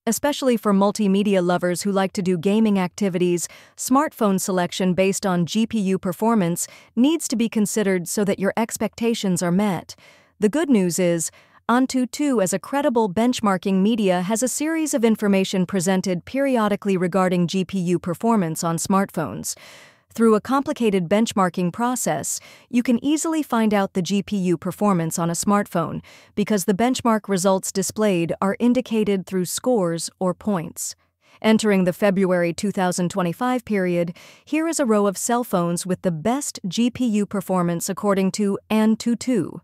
especially for multimedia lovers who like to do gaming activities. Smartphone selection based on GPU performance needs to be considered so that your expectations are met. The good news is, AnTuTu as a credible benchmarking media has a series of information presented periodically regarding GPU performance on smartphones. Through a complicated benchmarking process, you can easily find out the GPU performance on a smartphone because the benchmark results displayed are indicated through scores or points. Entering the February 2025 period, here is a row of cell phones with the best GPU performance according to AnTuTu.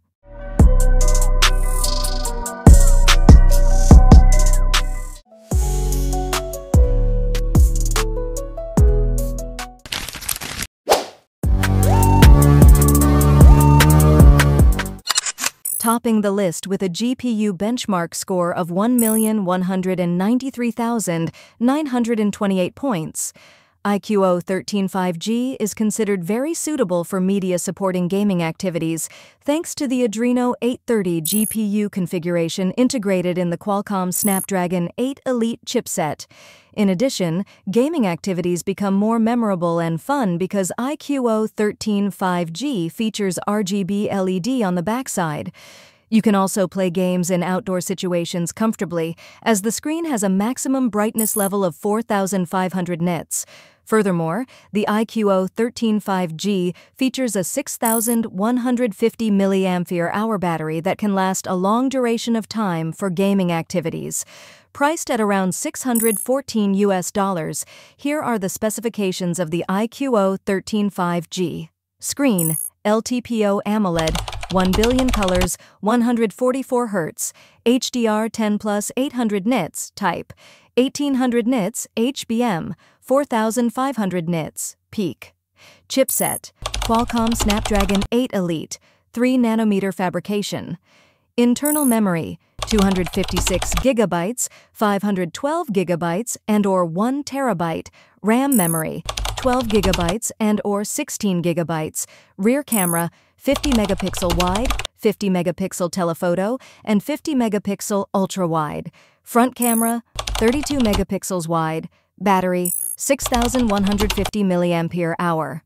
Topping the list with a GPU benchmark score of 1,193,928 points, iQOO 13 5G is considered very suitable for media-supporting gaming activities thanks to the Adreno 830 GPU configuration integrated in the Qualcomm Snapdragon 8 Elite chipset. In addition, gaming activities become more memorable and fun because iQOO 13 5G features RGB LED on the backside. You can also play games in outdoor situations comfortably, as the screen has a maximum brightness level of 4,500 nits. Furthermore, the iQOO 13 5G features a 6,150 mAh battery that can last a long duration of time for gaming activities. Priced at around $614, here are the specifications of the iQOO 13 5G. Screen, LTPO AMOLED, 1 billion colors, 144 Hz, HDR10+, 800 nits, type, 1800 nits, HBM, 4500 nits, peak. Chipset, Qualcomm Snapdragon 8 Elite, 3nm fabrication. Internal memory, 256 GB, 512 GB and/or 1 TB. RAM memory, 12 GB and/or 16 GB. Rear camera, 50 megapixel wide, 50 megapixel telephoto, and 50 megapixel ultra-wide. Front camera, 32 megapixels wide. Battery, 6,150 mAh.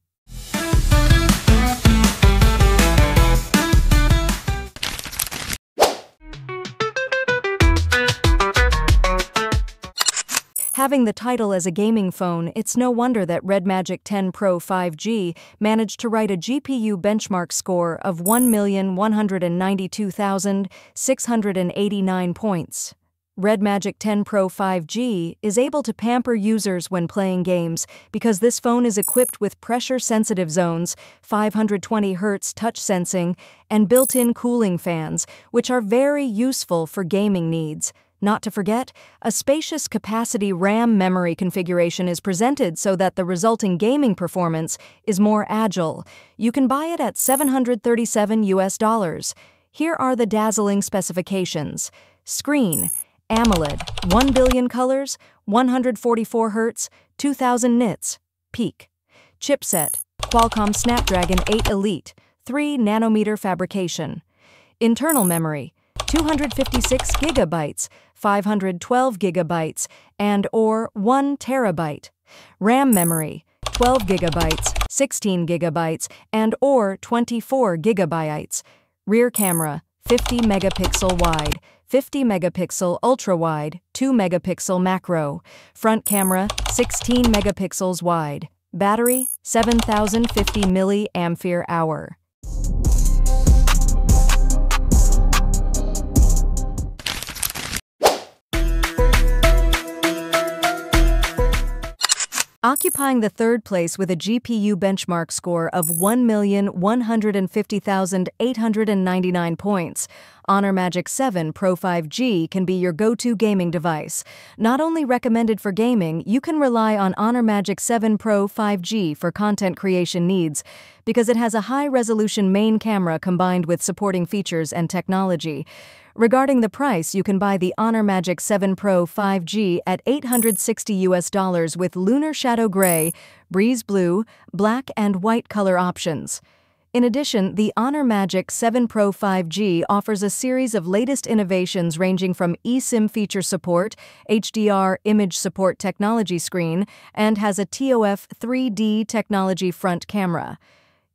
Having the title as a gaming phone, it's no wonder that Red Magic 10 Pro 5G managed to write a GPU benchmark score of 1,192,689 points. Red Magic 10 Pro 5G is able to pamper users when playing games because this phone is equipped with pressure-sensitive zones, 520 Hz touch sensing, and built-in cooling fans, which are very useful for gaming needs. Not to forget, a spacious capacity RAM memory configuration is presented so that the resulting gaming performance is more agile. You can buy it at $737. Here are the dazzling specifications. Screen, AMOLED, 1 billion colors, 144 Hz, 2000 nits, peak. Chipset, Qualcomm Snapdragon 8 Elite, 3nm fabrication. Internal memory, 256 GB, 512 GB, and/or 1 TB. RAM memory, 12 GB, 16 GB, and/or 24 GB. Rear camera, 50 megapixel wide, 50 megapixel ultra-wide, 2 megapixel macro. Front camera, 16 megapixels wide. Battery, 7,050 mAh. Occupying the third place with a GPU benchmark score of 1,150,899 points, Honor Magic 7 Pro 5G can be your go-to gaming device. Not only recommended for gaming, you can rely on Honor Magic 7 Pro 5G for content creation needs because it has a high-resolution main camera combined with supporting features and technology. Regarding the price, you can buy the Honor Magic 7 Pro 5G at $860 with Lunar Shadow Gray, Breeze Blue, Black and White color options. In addition, the Honor Magic 7 Pro 5G offers a series of latest innovations ranging from eSIM feature support, HDR image support technology screen, and has a TOF 3D technology front camera.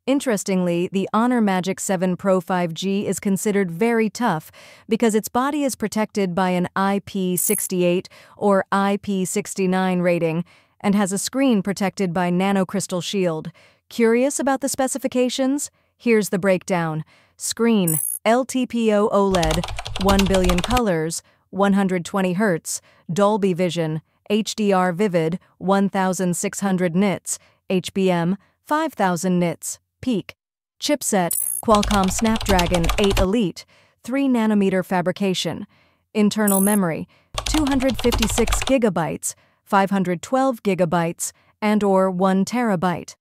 Interestingly, the Honor Magic 7 Pro 5G is considered very tough because its body is protected by an IP68 or IP69 rating and has a screen protected by nanocrystal shield. Curious about the specifications? Here's the breakdown. Screen, LTPO OLED, 1 billion colors, 120 Hz, Dolby Vision, HDR Vivid, 1600 nits, HBM, 5000 nits, peak. Chipset, Qualcomm Snapdragon 8 Elite, 3nm fabrication. Internal memory, 256 GB, 512 GB, and/or 1 TB.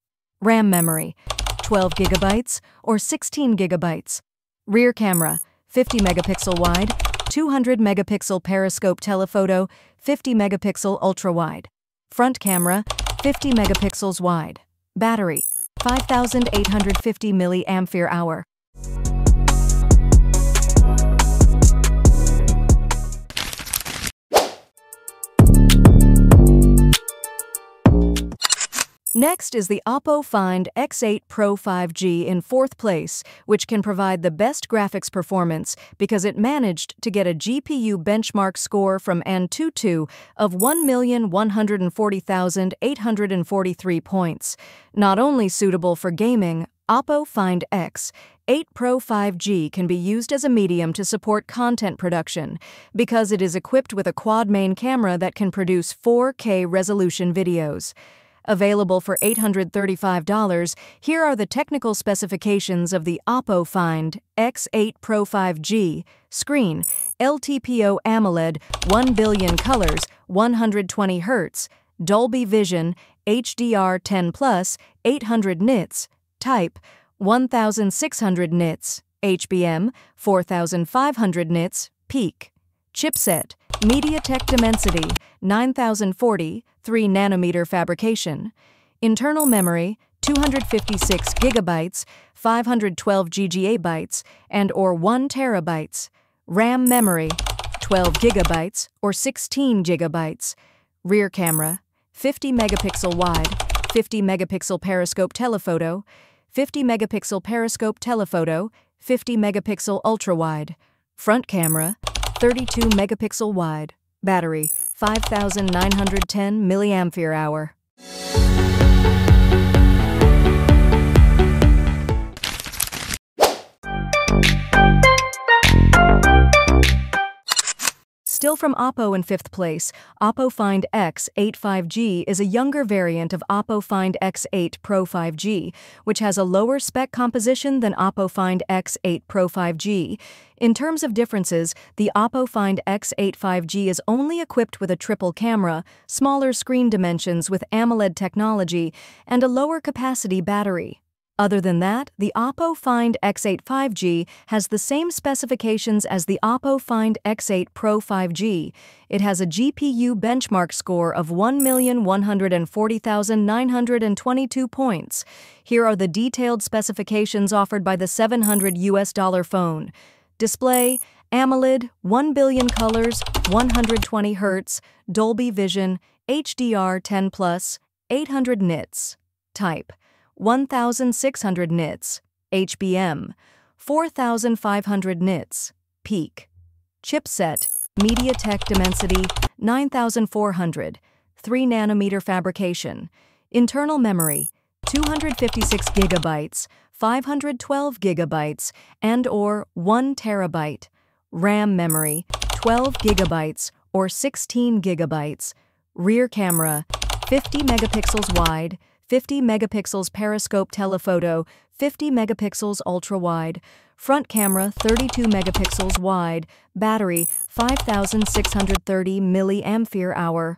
RAM memory, 12 GB or 16 GB. Rear camera, 50 megapixel wide, 200 megapixel periscope telephoto, 50 megapixel ultra-wide. Front camera, 50 megapixels wide. Battery, 5850 mAh. Next is the Oppo Find X8 Pro 5G in fourth place, which can provide the best graphics performance because it managed to get a GPU benchmark score from AnTuTu of 1,140,843 points. Not only suitable for gaming, Oppo Find X8 Pro 5G can be used as a medium to support content production because it is equipped with a quad main camera that can produce 4K resolution videos. Available for $835, here are the technical specifications of the Oppo Find X8 Pro 5G. Screen, LTPO AMOLED, 1 billion colors, 120 Hz, Dolby Vision, HDR10+, 800 nits, type, 1600 nits, HBM, 4500 nits, peak. Chipset, MediaTek Dimensity, 9040, 3nm fabrication. Internal memory, 256 GB, 512 GB, and/or 1 TB. RAM memory, 12 GB or 16 GB. Rear camera, 50 megapixel wide, 50 megapixel periscope telephoto, 50 megapixel periscope telephoto, 50 megapixel ultra-wide. Front camera, 32 megapixel wide. Battery, 5910 mAh. Still from Oppo in fifth place, Oppo Find X8 5G is a younger variant of Oppo Find X8 Pro 5G, which has a lower spec composition than Oppo Find X8 Pro 5G. In terms of differences, the Oppo Find X8 5G is only equipped with a triple camera, smaller screen dimensions with AMOLED technology, and a lower capacity battery. Other than that, the Oppo Find X8 5G has the same specifications as the Oppo Find X8 Pro 5G. It has a GPU benchmark score of 1,140,922 points. Here are the detailed specifications offered by the $700 phone. Display, AMOLED, 1 billion colors, 120 Hz, Dolby Vision, HDR10+, 800 nits. Type, 1600 nits, HBM, 4500 nits, peak. Chipset, MediaTek Dimensity, 9400, 3nm fabrication. Internal memory, 256 GB, 512 GB, and/or 1 TB. RAM memory, 12 GB or 16 GB. Rear camera, 50 megapixels wide, 50 megapixels periscope telephoto, 50 megapixels ultra-wide. Front camera, 32 megapixels wide. Battery, 5630 mAh.